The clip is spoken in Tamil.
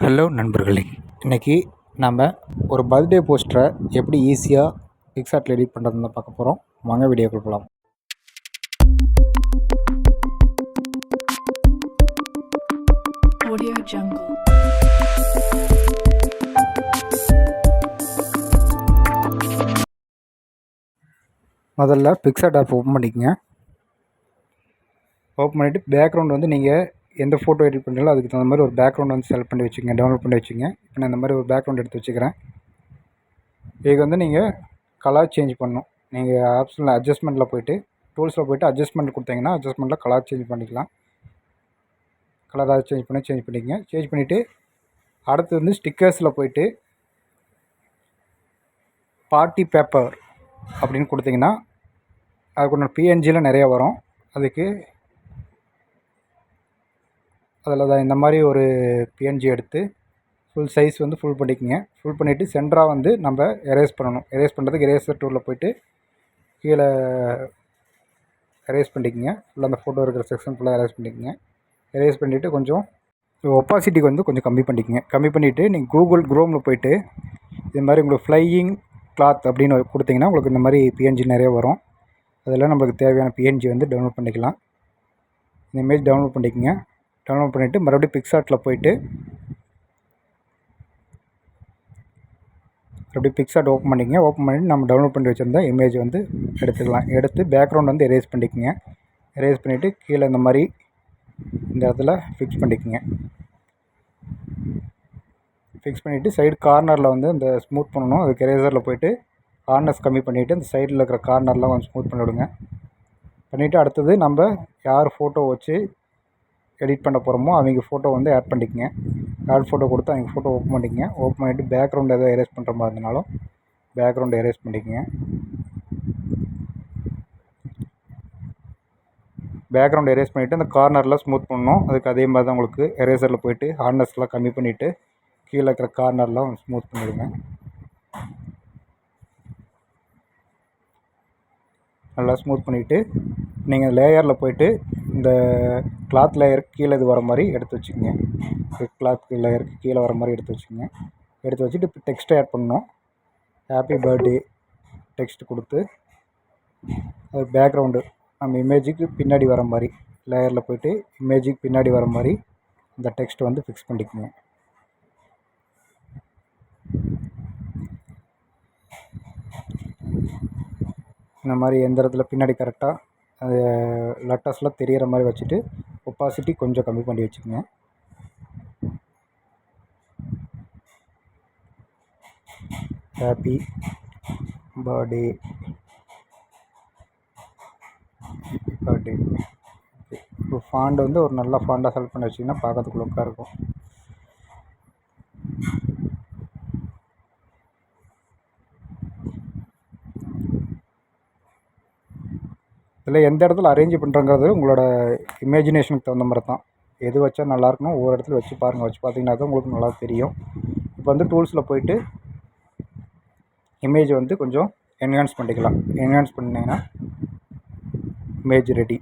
ஹலோ நண்பர்களே, இன்றைக்கி நம்ம ஒரு பர்த்டே போஸ்டரை எப்படி ஈஸியாக பிக்சார்ட்டில் எடிட் பண்ணுறதுன்னு தான் பார்க்க போகிறோம். வாங்க வீடியோக்குள்ள போகலாம். Audio Jungle. முதல்ல பிக்சார்ட் ஆப் ஓப்பன் பண்ணிக்கங்க. ஓப்பன் பண்ணிவிட்டு பேக்ரவுண்ட் வந்து நீங்கள் எந்த ஃபோட்டோ எடிட் பண்ணுறீங்களோ அதுக்கு தகுந்த மாதிரி ஒரு பேக்ரவுண்ட் வந்து செலக்ட் பண்ணி வச்சுக்கோங்க, டவுன்லோட் பண்ணி வச்சுக்கோங்க. இப்போ நான் இந்த மாதிரி ஒரு பேக்ரவுண்ட் எடுத்து வச்சுக்கிறேன். இதுக்கு வந்து நீங்கள் கலர் சேஞ்ச் பண்ணணும். நீங்கள் ஆப்ஷனில் அட்ஜஸ்ட்மெண்ட்டில் போய்ட்டு டூல்ஸில் போய்ட்டு அட்ஜஸ்ட்மெண்ட் கொடுத்தீங்கன்னா அட்ஜஸ்ட்மெண்ட்டில் கலர் சேஞ்ச் பண்ணிக்கலாம். கலராக சேஞ்ச் பண்ணிக்கங்க. சேஞ்ச் பண்ணிவிட்டு அடுத்து வந்து ஸ்டிக்கர்ஸில் போய்ட்டு பார்ட்டி பேப்பர் அப்படின்னு கொடுத்தீங்கன்னா அதுக்கு ஒன்று பிஎன்ஜியில் நிறையா வரும். அதுக்கு அதில் தான் இந்த மாதிரி ஒரு பிஎன்ஜி எடுத்து ஃபுல் சைஸ் வந்து ஃபுல் பண்ணிக்கோங்க. ஃபுல் பண்ணிவிட்டு சென்டராக வந்து நம்ம எரேஸ் பண்ணணும். எரேஸ் பண்ணுறதுக்கு எரேசர் டூலில் போய்ட்டு கீழே எரேஸ் பண்ணிக்கோங்க. ஃபுல்லாக அந்த ஃபோட்டோ இருக்கிற செக்ஷன் ஃபுல்லாக எரேஸ் பண்ணிக்கோங்க. எரேஸ் பண்ணிவிட்டு கொஞ்சம் ஒப்பாசிட்டிக்கு வந்து கொஞ்சம் கம்மி பண்ணிக்கோங்க. கம்மி பண்ணிவிட்டு நீங்கள் கூகுள் குரோமில் போய்ட்டு இது மாதிரி உங்களுக்கு ஃப்ளையிங் கிளாத் அப்படின்னு கொடுத்தீங்கன்னா உங்களுக்கு இந்த மாதிரி பிஎன்ஜி நிறைய வரும். அதெல்லாம் நம்மளுக்கு தேவையான பிஎன்ஜி வந்து டவுன்லோட் பண்ணிக்கலாம். இந்த இமேஜ் டவுன்லோட் பண்ணிக்கோங்க. டவுன்லோட் பண்ணிவிட்டு மறுபடியும் பிக்சார்ட்டில் போய்ட்டு மறுபடியும் பிக்சார்ட் ஓப்பன் பண்ணிக்கங்க. ஓப்பன் பண்ணிவிட்டு நம்ம டவுன்லோட் பண்ணி வச்சுருந்தா இமேஜ் வந்து எடுத்துக்கலாம். எடுத்து பேக்ரவுண்ட் வந்து எரேஸ் பண்ணிக்கோங்க. எரேஸ் பண்ணிவிட்டு கீழே இந்த மாதிரி இந்த இடத்துல ஃபிக்ஸ் பண்ணிக்கோங்க. ஃபிக்ஸ் பண்ணிவிட்டு சைடு கார்னரில் வந்து இந்த ஸ்மூத் பண்ணணும். அதுக்கு எரேசரில் போய்ட்டு ஹார்ட்னஸ் கம்மி பண்ணிவிட்டு அந்த சைடில் இருக்கிற கார்னர்லாம் கொஞ்சம் ஸ்மூத் பண்ணி விடுங்க. பண்ணிவிட்டு அடுத்தது நம்ம யார் ஃபோட்டோ வச்சு எடிட் பண்ண போகிறோமோ அவங்க ஃபோட்டோ வந்து ஆட் பண்ணிக்கங்க. ஆட் ஃபோட்டோ கொடுத்து அவங்க ஃபோட்டோ ஓப்பன் பண்ணிக்கங்க. ஓப்பன் பண்ணிவிட்டு பேக்ரவுண்ட் எதாவது எரேஸ் பண்ணுற மாதிரி இருந்தாலும் பேக்ரவுண்ட் எரேஸ் பண்ணிக்கங்க. பேக்ரவுண்ட் எரேஸ் பண்ணிவிட்டு அந்த கார்னரில் ஸ்மூத் பண்ணணும். அதுக்கு அதே மாதிரி தான் உங்களுக்கு எரேசரில் போய்ட்டு ஹார்ட்னஸ்லாம் கம்மி பண்ணிவிட்டு கீழே இருக்கிற கார்னர்லாம் ஸ்மூத் பண்ணிவிடுங்க. நல்லா ஸ்மூத் பண்ணிவிட்டு நீங்கள் லேயரில் போய்ட்டு இந்த கிளாத் லேயருக்கு கீழே இது வர மாதிரி எடுத்து வச்சுக்கோங்க. கிளாத் லேயருக்கு கீழே வர மாதிரி எடுத்து வச்சுக்கோங்க. எடுத்து வச்சுட்டு இப்போ டெக்ஸ்ட்டை ஆட் பண்ணணும். ஹாப்பி பர்த்டே டெக்ஸ்ட் கொடுத்து அது பேக்ரவுண்டு நம்ம இமேஜுக்கு பின்னாடி வர மாதிரி லேயரில் போய்ட்டு இமேஜுக்கு பின்னாடி வர மாதிரி இந்த டெக்ஸ்ட் வந்து ஃபிக்ஸ் பண்ணிக்கோங்க. இந்த மாதிரி எந்த இடத்துல பின்னாடி கரெக்டாக அது லெட்டர்ஸ்லாம் தெரிகிற மாதிரி வச்சுட்டு ஒப்பாசிட்டி கொஞ்சம் கம்மி பண்ணி வச்சுக்கோங்க. ஹாப்பி பர்த்டே பர்த்டே இப்போ ஃபாண்ட் வந்து ஒரு நல்ல ஃபாண்டாக செலக்ட் பண்ணி வச்சிங்கன்னா பார்க்கறதுக்கு லுக்காக இருக்கும். இதில் எந்த இடத்துல அரேஞ்ச் பண்ணுறங்கிறது உங்களோட இமேஜினேஷனுக்கு தகுந்த மாதிரி தான். எது வச்சா நல்லாயிருக்கணும் ஒவ்வொரு இடத்துல வச்சு பாருங்கள். வச்சு பார்த்தீங்கன்னா தான் உங்களுக்கு நல்லா தெரியும். இப்போ வந்து டூல்ஸில் போய்ட்டு இமேஜ் வந்து கொஞ்சம் என்ஹான்ஸ் பண்ணிக்கலாம். என்ஹான்ஸ் பண்ணிங்கன்னா இமேஜ் ரெடி.